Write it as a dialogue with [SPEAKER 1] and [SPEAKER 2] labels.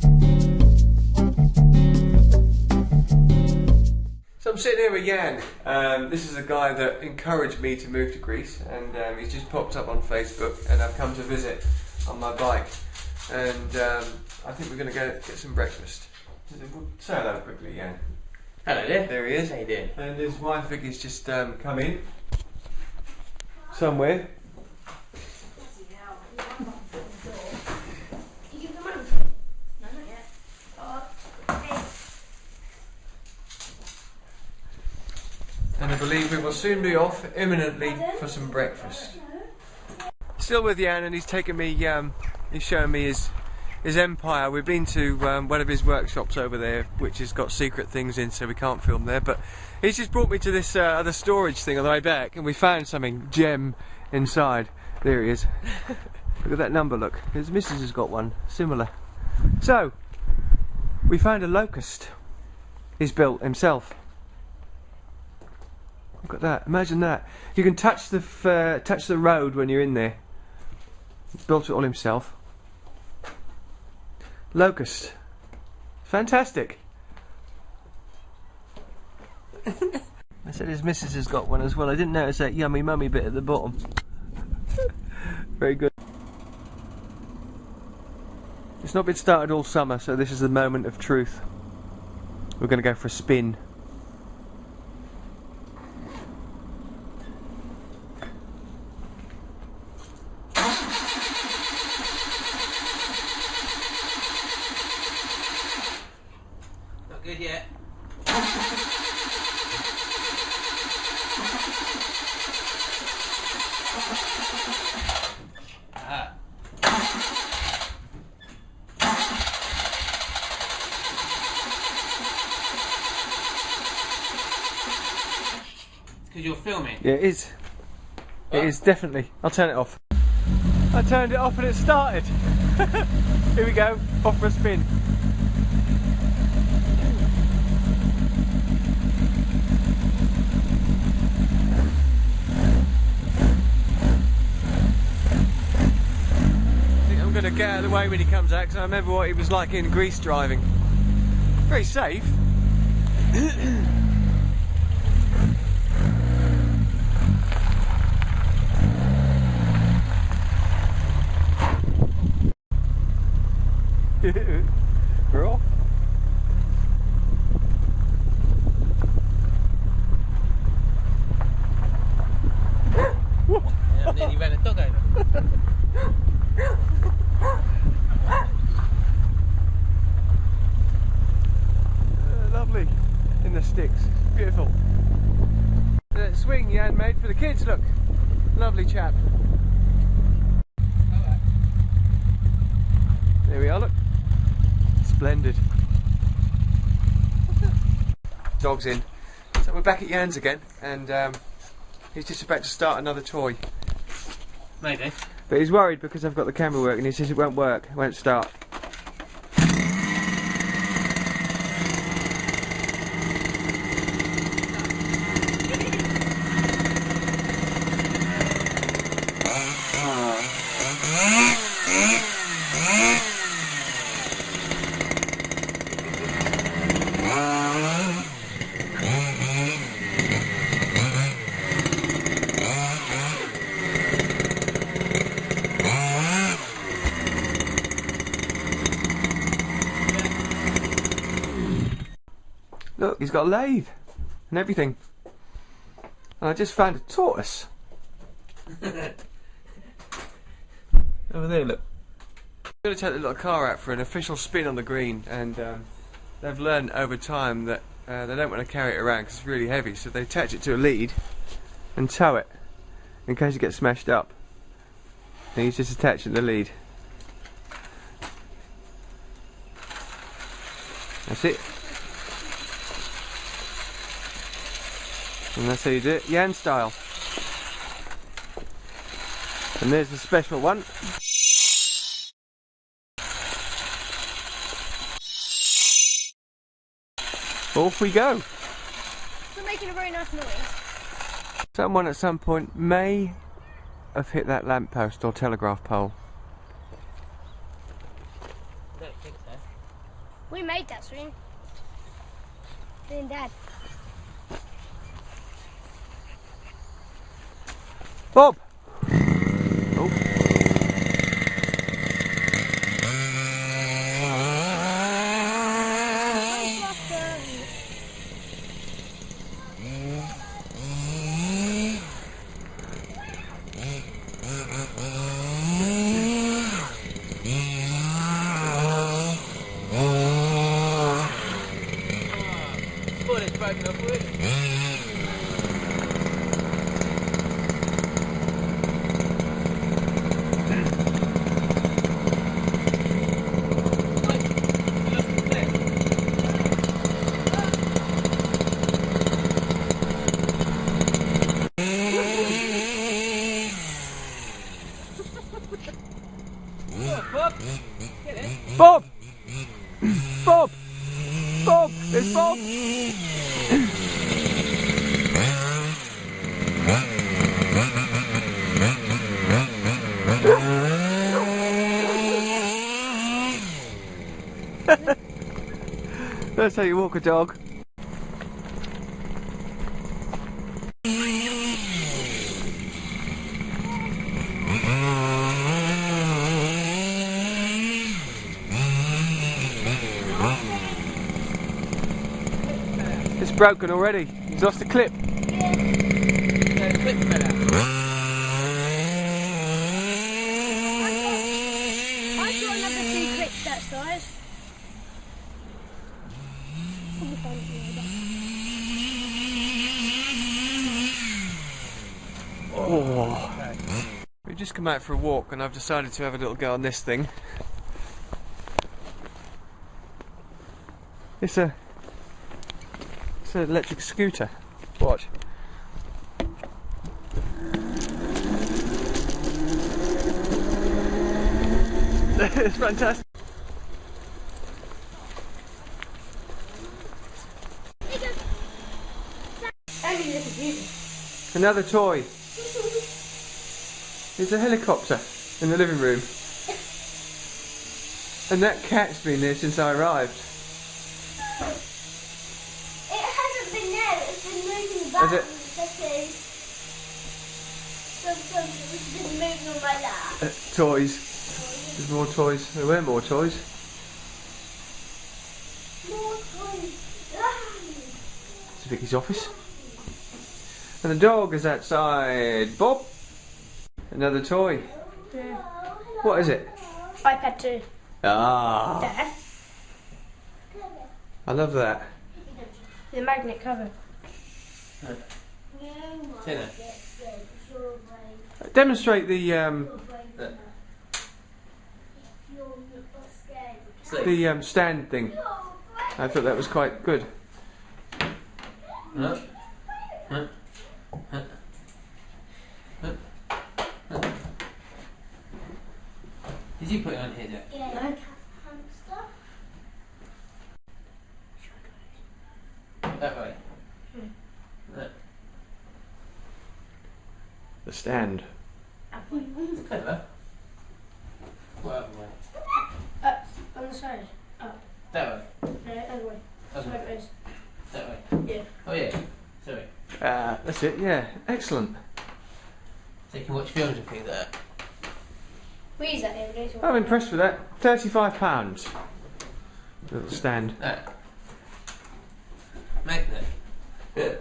[SPEAKER 1] So I'm sitting here with Jan. This is a guy that encouraged me to move to Greece, and he's just popped up on Facebook, and I've come to visit on my bike. And I think we're going to go get some breakfast. Say hello quickly, Jan.
[SPEAKER 2] Hello there.
[SPEAKER 1] There he is.
[SPEAKER 2] How you doing?
[SPEAKER 1] And his wife Vicky's just come in somewhere. And I believe we will soon be off imminently for some breakfast. Still with Jan, and he's taken me, he's showing me his empire. We've been to one of his workshops over there, which has got secret things in, so we can't film there. But he's just brought me to this other storage thing on the way back, and we found something gem inside. There he is. Look at that number, look. His missus has got one, similar. So, we found a locust he's built himself. Look at that, imagine that. You can touch the road when you're in there. He's built it all himself. Locust. Fantastic. I said his missus has got one as well. I didn't notice that yummy mummy bit at the bottom. Very good. It's not been started all summer, so this is the moment of truth. We're going to go for a spin.
[SPEAKER 2] Not good yet. Because you're filming?
[SPEAKER 1] Yeah, it is. It is, definitely. I'll turn it off. I turned it off and it started. Here we go, off for a spin. I think I'm going to get out of the way when he comes out, because I remember what he was like in Greece driving. Very safe. We're off.
[SPEAKER 2] Yeah, nearly ran a dog over.
[SPEAKER 1] Lovely. In the sticks. Beautiful. Swing Jan made for the kids, look. Lovely chap. There we are, look. Splendid. Dog's in. So we're back at Jan's again, and he's just about to start another toy.
[SPEAKER 2] Maybe.
[SPEAKER 1] But he's worried because I've got the camera working. He says it won't work, it won't start. Look, he's got a lathe and everything. And I just found a tortoise. Over there, look. I'm going to take the little car out for an official spin on the green, and they've learned over time that they don't want to carry it around because it's really heavy, so they attach it to a lead and tow it in case it gets smashed up. And he's just attaching the lead. That's it. And that's how you do it, Jan style. And there's the special one. Off we go.
[SPEAKER 3] We're making a very nice noise.
[SPEAKER 1] Someone at some point may have hit that lamppost or telegraph pole.
[SPEAKER 2] I don't think so.
[SPEAKER 3] We made that swing. Me and Dad.
[SPEAKER 1] Bob! Oh.
[SPEAKER 2] It's broken up with.
[SPEAKER 1] Bob! Bob! Bob! It's Bob! That's how you walk a dog. It's broken already. He's lost the clip.
[SPEAKER 2] The clip fell out.
[SPEAKER 3] I've got another 2 clips that size.
[SPEAKER 1] Oh. We've just come out for a walk and I've decided to have a little go on this thing. It's an electric scooter. Watch. It's fantastic. Another toy. There's a helicopter in the living room. And that cat's been there since I arrived.
[SPEAKER 3] It hasn't been there, it's been moving back.
[SPEAKER 1] Has it?
[SPEAKER 3] Sometimes it's been moving on my lap.
[SPEAKER 1] Toys. There's more toys. There were more toys.
[SPEAKER 3] More toys.
[SPEAKER 1] It's Vicky's office. And the dog is outside. Bob. Another toy.
[SPEAKER 3] Yeah.
[SPEAKER 1] What is it?
[SPEAKER 3] iPad 2.
[SPEAKER 1] Ah.
[SPEAKER 3] There.
[SPEAKER 1] I love that.
[SPEAKER 3] The magnet cover.
[SPEAKER 2] Tina.
[SPEAKER 1] Demonstrate the stand thing. I thought that was quite good.
[SPEAKER 2] Huh? Huh? Huh? Huh? Huh? Did you put it on here, Jack?
[SPEAKER 3] Yeah.
[SPEAKER 2] That way.
[SPEAKER 1] The stand.
[SPEAKER 2] It's clever. What other way?
[SPEAKER 3] On the side. Up.
[SPEAKER 2] That way.
[SPEAKER 3] No, other way.
[SPEAKER 2] Other way.
[SPEAKER 3] Sideways.
[SPEAKER 2] That way.
[SPEAKER 3] Yeah.
[SPEAKER 2] Oh yeah. Sorry.
[SPEAKER 1] That's it. Yeah, excellent.
[SPEAKER 2] So you can watch films and things like that.
[SPEAKER 3] We use that every day. So
[SPEAKER 1] I'm impressed with that. £35. Little stand.
[SPEAKER 2] That. Magnet. Yeah.